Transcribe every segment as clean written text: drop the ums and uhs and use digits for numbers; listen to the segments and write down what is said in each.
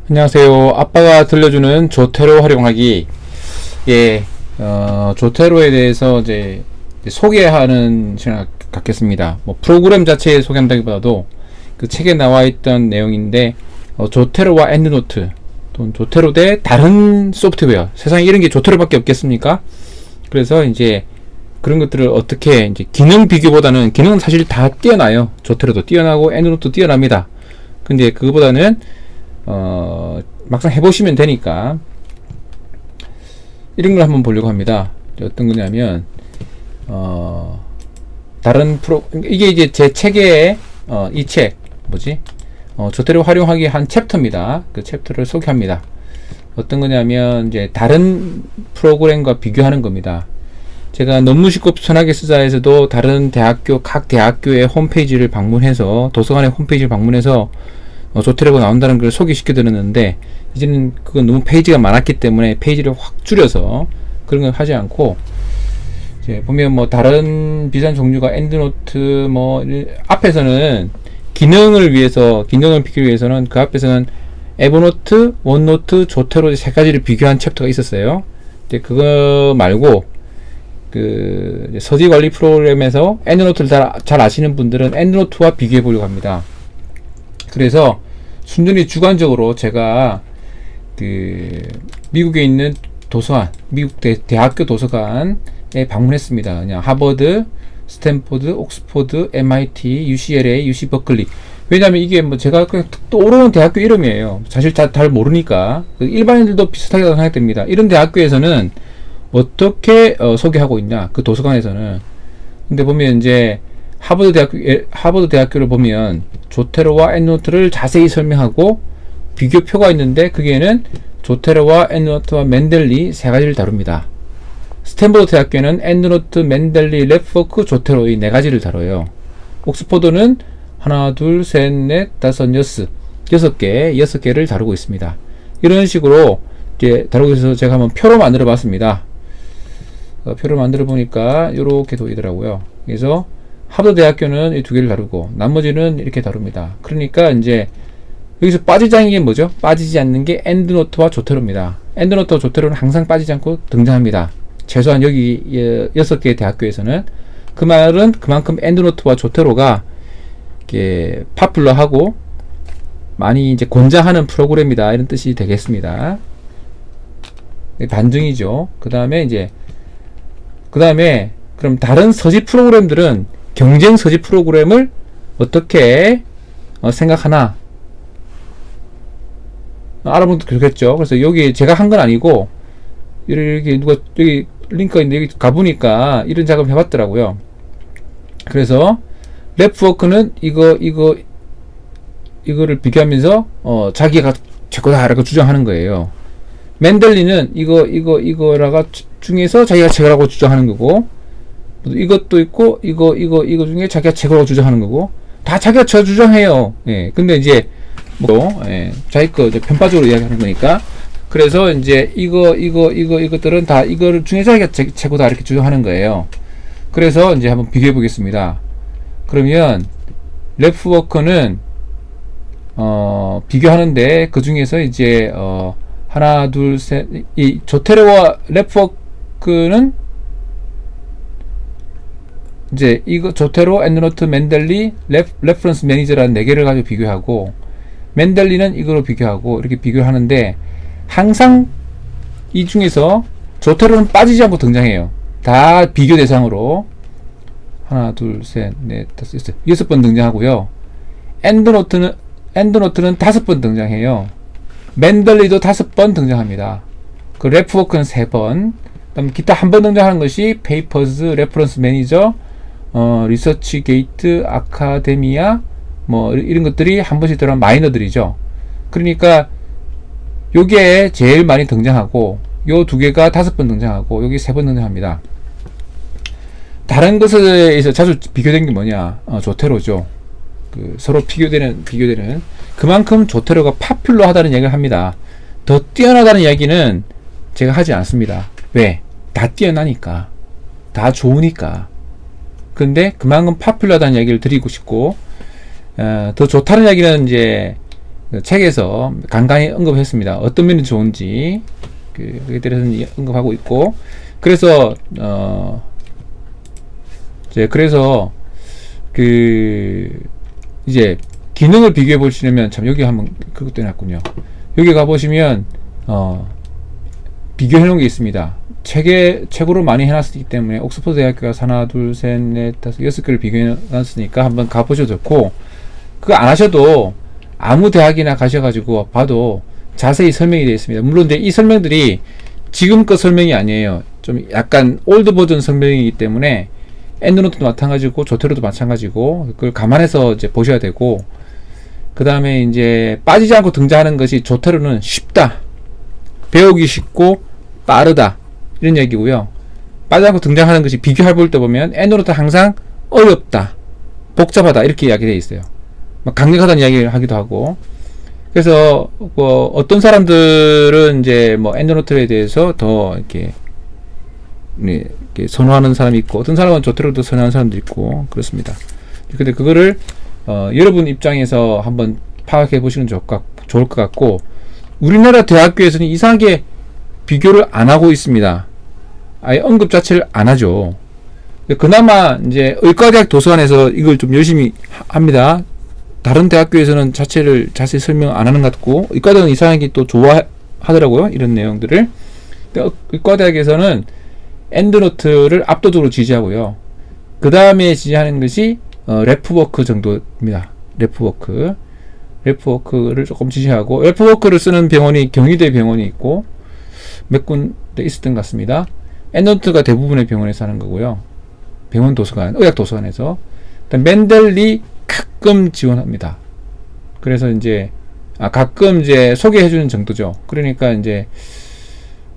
안녕하세요. 아빠가 들려주는 조테로 활용하기. 예, 조테로에 대해서 이제 소개하는 시간을 갖겠습니다. 뭐 프로그램 자체에 소개한다기보다도 그 책에 나와 있던 내용인데, 조테로와 엔드노트 또는 조테로 대 다른 소프트웨어, 세상에 이런 게 조테로밖에 없겠습니까? 그래서 이제 그런 것들을 어떻게 이제 기능 비교보다는, 기능은 사실 다 뛰어나요. 조테로도 뛰어나고 엔드노트도 뛰어납니다. 근데 그거보다는 막상 해보시면 되니까 이런 걸 한번 보려고 합니다. 어떤 거냐면 다른 이게 이제 제 책에 이 책 뭐지 조테로 활용하기 한 챕터입니다. 그 챕터를 소개합니다. 어떤 거냐면 이제 다른 프로그램과 비교하는 겁니다. 제가 너무 쉽고 편하게 쓰자에서도 다른 대학교, 각 대학교의 홈페이지를 방문해서, 도서관의 홈페이지를 방문해서 조테로가 나온다는 걸 소개시켜 드렸는데, 이제는 그건 너무 페이지가 많았기 때문에 페이지를 확 줄여서 그런 걸 하지 않고, 이제 보면 뭐 다른 비슷한 종류가 엔드노트 앞에서는 기능을 비교하기 위해서는 그 앞에서는 에버노트, 원노트, 조테로 세 가지를 비교한 챕터가 있었어요. 이제 그거 말고 그 서지 관리 프로그램에서 엔드노트를 잘 아시는 분들은 엔드노트와 비교해 보려고 합니다. 그래서 순전히 주관적으로 제가 그 미국에 있는 도서관, 미국 대학교 도서관에 방문했습니다. 그냥 하버드, 스탠포드, 옥스포드, MIT, UCLA, UC 버클리. 왜냐면 이게 뭐 제가 그냥 떠오르는 대학교 이름이에요. 사실 잘 모르니까 일반인들도 비슷하게 생각됩니다. 이런 대학교에서는 어떻게 소개하고 있냐, 그 도서관에서는. 근데 보면 이제 하버드 대학교를 보면 조테로와 엔드노트를 자세히 설명하고 비교표가 있는데, 거기에는 조테로와 엔드노트와 맨델리 세 가지를 다룹니다. 스탠포드 대학교는 엔드노트, 맨델리, 랩워크, 조테로 이 네 가지를 다뤄요. 옥스포드는 하나, 둘, 셋, 넷, 다섯, 여섯 개를 다루고 있습니다. 이런 식으로 이제 다루고 있어서 제가 한번 표로 만들어 봤습니다. 표를 만들어 보니까 이렇게 보이더라고요. 그래서 하버드 대학교는 이 두 개를 다루고 나머지는 이렇게 다룹니다. 그러니까 이제 여기서 빠지지 않는 게 뭐죠? 빠지지 않는 게 엔드노트와 조테로입니다. 엔드노트와 조테로는 항상 빠지지 않고 등장합니다. 최소한 여기 6개의 대학교에서는. 그 말은 그만큼 엔드노트와 조테로가 이렇게 파퓰러하고 많이 이제 권장하는 프로그램이다, 이런 뜻이 되겠습니다. 반증이죠. 그 다음에 그럼 다른 서지 프로그램들은 경쟁 서지 프로그램을 어떻게 생각하나 알아보면 좋겠죠. 그래서 여기 제가 한 건 아니고, 이렇게 누가 여기 링크가 있는데 여기 가보니까 이런 작업을 해봤더라고요. 그래서 랩워크는 이거를 비교하면서 자기가 최고다 라고 주장하는 거예요. 맨델리는 이거라가 중에서 자기가 최고라고 주장하는 거고, 이것도 있고 이거 중에 자기가 최고라고 주장하는 거고, 다 자기가 주장해요. 예. 근데 이제 자기 거 편파적으로 이야기하는 거니까. 그래서 이제 이것들은 다 이거를 중에 자기가 최고다 이렇게 주장하는 거예요. 그래서 이제 한번 비교해 보겠습니다. 그러면 랩워크는 비교하는데, 그 중에서 이제 하나, 둘, 셋, 이 조테로와 랩워크는 이제 조테로, 엔드노트, 맨델리, 레퍼런스 매니저라는 4개를 가지고 비교하고, 맨델리는 이거로 비교하고, 이렇게 비교를 하는데, 항상 이 중에서 조테로는 빠지지 않고 등장해요. 다 비교 대상으로 하나, 둘, 셋, 넷, 다섯, 여섯 번 등장하고요. 엔드노트는 5번 등장해요. 맨델리도 5번 등장합니다. 그 랩워크는 3번. 그다음 기타 한 번 등장하는 것이 페이퍼즈, 레퍼런스 매니저, 리서치 게이트, 아카데미아, 이런 것들이 한 번씩 들어간 마이너들이죠. 그러니까 요게 제일 많이 등장하고, 요 두 개가 5번 등장하고, 여기 3번 등장합니다. 다른 것에서 자주 비교된 게 뭐냐? 조테로죠. 서로 비교되는 그만큼 조테로가 파퓰러하다는 이야기를 합니다. 더 뛰어나다는 이야기는 제가 하지 않습니다. 왜? 다 뛰어나니까, 다 좋으니까. 근데 그만큼 파퓰러하다는 이야기를 드리고 싶고, 더 좋다는 이야기는 이제 그 책에서 간간히 언급했습니다. 어떤 면이 좋은지 그에 대해서는 언급하고 있고, 그래서 그래서 이제 기능을 비교해 보시려면, 참 여기 한번 그것도 해놨군요. 여기 가보시면 비교해 놓은 게 있습니다. 책으로 많이 해놨기 때문에 옥스퍼드 대학교가 하나, 둘, 셋, 넷, 다섯, 6개를 비교해 놨으니까 한번 가보셔도 좋고, 그거 안 하셔도 아무 대학이나 가셔가지고 봐도 자세히 설명이 되어 있습니다. 물론 이제 이 설명들이 지금껏 설명이 아니에요. 좀 약간 올드 버전 설명이기 때문에 엔드노트도 마찬가지고 조테로도 마찬가지고, 그걸 감안해서 이제 보셔야 되고, 그 다음에 이제 빠지지 않고 등장하는 것이, 조테로는 쉽다, 배우기 쉽고 빠르다, 이런 얘기고요. 빠지지 않고 등장하는 것이 비교해 볼 때 보면 엔드노트 항상 어렵다, 복잡하다, 이렇게 이야기되어 있어요. 강력하다는 이야기를 하기도 하고. 그래서 어떤 사람들은 이제 엔드노트에 대해서 더 이렇게 선호하는 사람이 있고, 어떤 사람은 조테로도 선호하는 사람도 있고, 그렇습니다. 근데 그거를 여러분 입장에서 한번 파악해 보시는 좋을 것 같고, 우리나라 대학교에서는 이상하게 비교를 안 하고 있습니다. 아예 언급 자체를 안 하죠. 그나마 이제 의과대학 도서관에서 이걸 좀 열심히 합니다. 다른 대학교에서는 자체를 자세히 설명 안 하는 것 같고, 의과대학은 이상하게 또 좋아하더라고요, 이런 내용들을. 의과대학에서는 엔드노트를 압도적으로 지지하고요. 그 다음에 지지하는 것이 레프워크 정도입니다. 레프워크를 조금 지지하고, 레프워크를 쓰는 병원이 경희대 병원이 있고 몇 군데 있었던 것 같습니다. 엔드노트가 대부분의 병원에서 하는 거고요. 병원 도서관, 의학 도서관에서. 맨델리 가끔 지원합니다. 그래서 이제 가끔 이제 소개해주는 정도죠. 그러니까 이제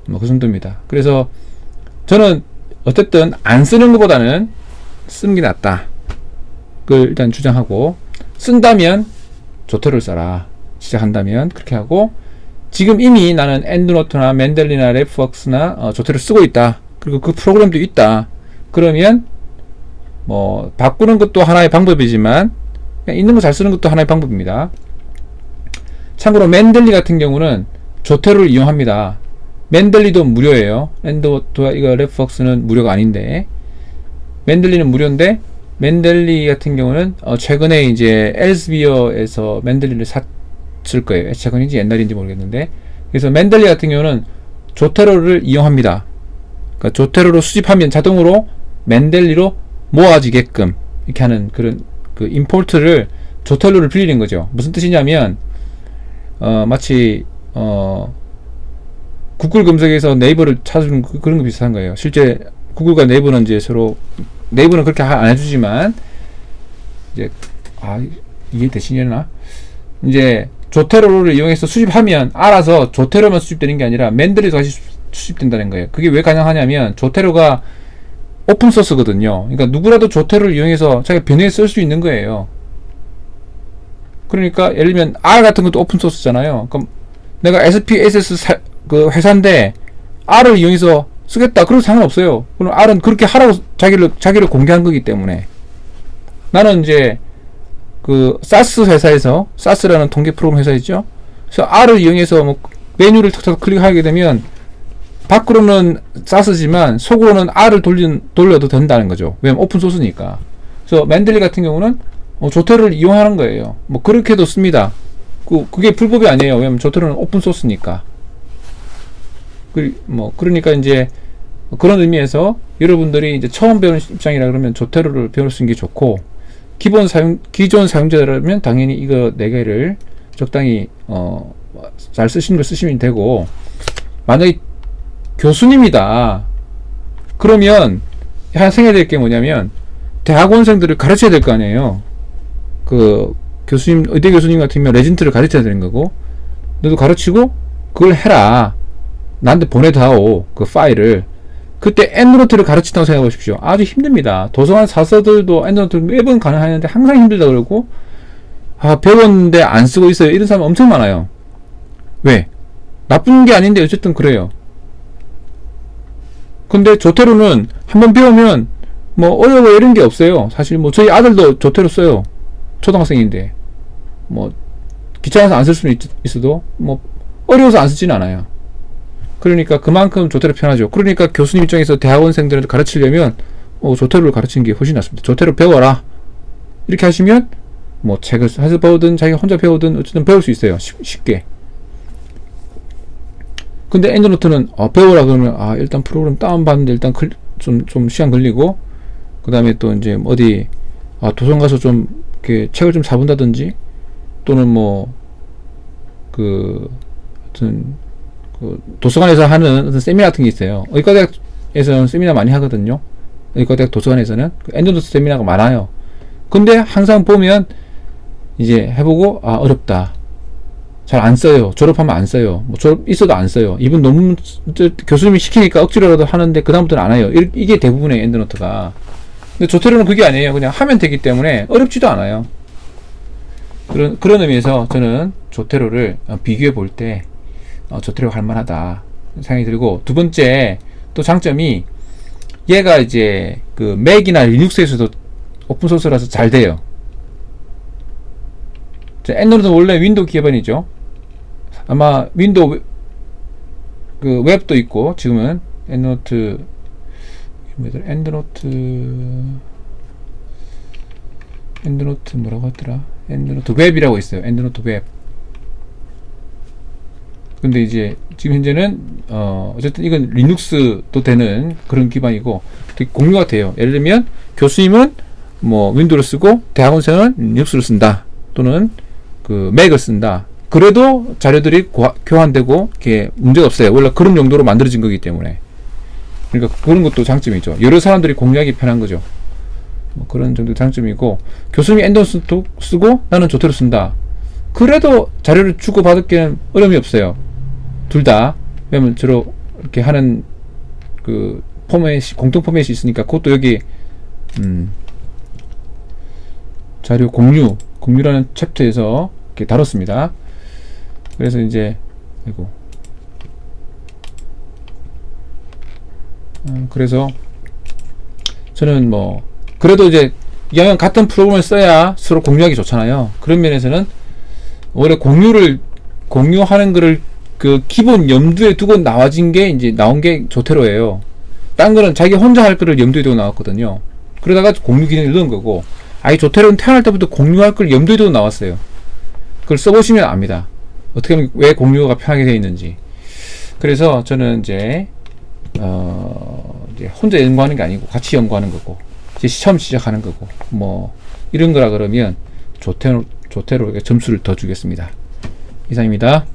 그 정도입니다. 그래서 저는 어쨌든 안 쓰는 것보다는 쓰는 게 낫다, 그걸 일단 주장하고, 쓴다면 조테로를 써라, 시작한다면 그렇게 하고, 지금 이미 나는 엔드노트나 맨델리나 레프웍스나 조테로를 쓰고 있다, 그리고 그 프로그램도 있다, 그러면 바꾸는 것도 하나의 방법이지만 그냥 있는 거 잘 쓰는 것도 하나의 방법입니다. 참고로 맨델리 같은 경우는 조테로를 이용합니다. 맨델리도 무료예요. 엔드노트와 이거 레프웍스는 무료가 아닌데, 맨델리는 무료인데, 맨델리 같은 경우는 최근에 이제 엘스비어에서 맨델리를 샀을 거예요. 최근인지 옛날인지 모르겠는데, 그래서 맨델리 같은 경우는 조테로를 이용합니다. 그러니까 조테로로 수집하면 자동으로 맨델리로 모아지게끔 이렇게 하는 그런 임포트를 조테로를 빌리는 거죠. 무슨 뜻이냐면 마치 구글 검색에서 네이버를 찾는 그런 거 비슷한 거예요. 실제 구글과 네이버는 이제 서로, 네이버는 그렇게 안 해주지만 이제 이해되시려나? 이제 조테로를 이용해서 수집하면 알아서 조테로만 수집되는 게 아니라 맨델리도 같이 수집된다는 거예요. 그게 왜 가능하냐면 조테로가 오픈소스거든요. 그러니까 누구라도 조테로를 이용해서 자기가 변형해 쓸 수 있는 거예요. 그러니까 예를 들면 R 같은 것도 오픈소스잖아요. 그럼 내가 SPSS 그 회사인데 R을 이용해서 쓰겠다, 그래도 상관없어요. 그럼 R은 그렇게 하라고 자기를 공개한 거기 때문에. 나는 이제 그 사스 회사에서, 사스라는 통계 프로그램 회사 있죠. 그래서 R을 이용해서 메뉴를 탁탁 클릭하게 되면 밖으로는 사스지만 속으로는 R을 돌려도 된다는 거죠. 왜냐면 오픈소스니까. 그래서 맨델리 같은 경우는 조테로를 이용하는 거예요. 그렇게도 씁니다. 그게 불법이 아니에요. 왜냐면 조테로는 오픈소스니까. 그러니까 이제 그런 의미에서 여러분들이 이제 처음 배우는 입장이라 그러면 조테로를 배울 수 있는 게 좋고, 기존 사용자라면 당연히 이거 4개를 적당히 잘 쓰시는 걸 쓰시면 되고, 만약에 교수님이다 그러면 하나 생각해야 될 게 뭐냐면, 대학원생들을 가르쳐야 될 거 아니에요. 그 교수님, 의대 교수님 같으면 레진트를 가르쳐야 되는 거고, 너도 가르치고 그걸 해라, 나한테 보내다오, 그 파일을. 그때 엔드노트를 가르친다고 생각해 보십시오. 아주 힘듭니다. 도서관 사서들도 엔드노트 매번 가능하는데 항상 힘들다 그러고, 배웠는데 안 쓰고 있어요, 이런 사람 엄청 많아요. 왜? 나쁜 게 아닌데 어쨌든 그래요. 근데 조테로는 한번 배우면 어려워 이런 게 없어요. 사실 저희 아들도 조테로 써요. 초등학생인데 귀찮아서 안 쓸 수는 있어도 뭐 어려워서 안 쓰지는 않아요. 그러니까 그만큼 조태로 편하죠. 그러니까 교수님 입장에서 대학원생들한테 가르치려면 조태로를 가르치는 게 훨씬 낫습니다. 조태로 배워라 이렇게 하시면 뭐 책을 사서 배우든 자기가 혼자 배우든 어쨌든 배울 수 있어요. 쉽게. 근데 엔드노트는 배우라 그러면 일단 프로그램 다운받는데 일단 좀 시간 걸리고, 그 다음에 또 이제 어디 도서관 가서 좀 이렇게 책을 좀 사본다든지, 또는 뭐 하여튼 도서관에서 하는 어떤 세미나 같은 게 있어요. 의과대학에서는 세미나 많이 하거든요. 의과대학 도서관에서는 엔드노트 세미나가 많아요. 근데 항상 보면 이제 해보고 어렵다, 잘 안 써요, 졸업하면 안 써요, 뭐 졸업 있어도 안 써요, 이분 너무 교수님이 시키니까 억지로라도 하는데 그 다음부터는 안 해요. 이게 대부분의 엔드노트가. 근데 조태로는 그게 아니에요. 그냥 하면 되기 때문에 어렵지도 않아요. 그런 의미에서 저는 조태로를 비교해 볼 때 조태로가 할만하다 생각이 들고, 두 번째 또 장점이 얘가 이제 그 맥이나 리눅스에서도 오픈소스라서 잘 돼요. 엔드노트는 원래 윈도우 기반이죠. 아마 윈도우 그 웹도 있고, 지금은 엔드노트 뭐라고 하더라? 엔드노트 웹이라고 있어요. 엔드노트 웹. 근데 이제 지금 현재는 어쨌든 이건 리눅스도 되는 그런 기반이고 되게 공유가 돼요. 예를 들면 교수님은 뭐 윈도우를 쓰고 대학원생은 리눅스를 쓴다, 또는 그 맥을 쓴다. 그래도 자료들이 교환되고 이렇게 문제가 없어요. 원래 그런 용도로 만들어진 거기 때문에. 그러니까 그런 것도 장점이죠. 여러 사람들이 공유하기 편한 거죠. 뭐 그런 정도 장점이고, 교수님이 엔드노트 쓰고 나는 조태로 쓴다, 그래도 자료를 주고받기에는 어려움이 없어요. 둘 다. 왜냐면 주로 이렇게 하는 그 공통 포맷이 있으니까. 그것도 여기 자료 공유라는 챕터에서 이렇게 다뤘습니다. 그래서 이제 그래서 저는 뭐 그래도 이제 이왕 같은 프로그램을 써야 서로 공유하기 좋잖아요. 그런 면에서는 원래 공유하는 거를 그 기본 염두에 두고 나온 게 조태로예요. 딴 거는 자기 혼자 할 거를 염두에 두고 나왔거든요. 그러다가 공유 기능을 넣은 거고, 조태로는 태어날 때부터 공유할 걸 염두에 두고 나왔어요. 그걸 써보시면 압니다. 어떻게 하면 왜 공유가 편하게 되어 있는지. 그래서 저는 이제 혼자 연구하는 게 아니고 같이 연구하는 거고, 이제 처음 시작하는 거고, 뭐 이런 거라 그러면 조태로에게 점수를 더 주겠습니다. 이상입니다.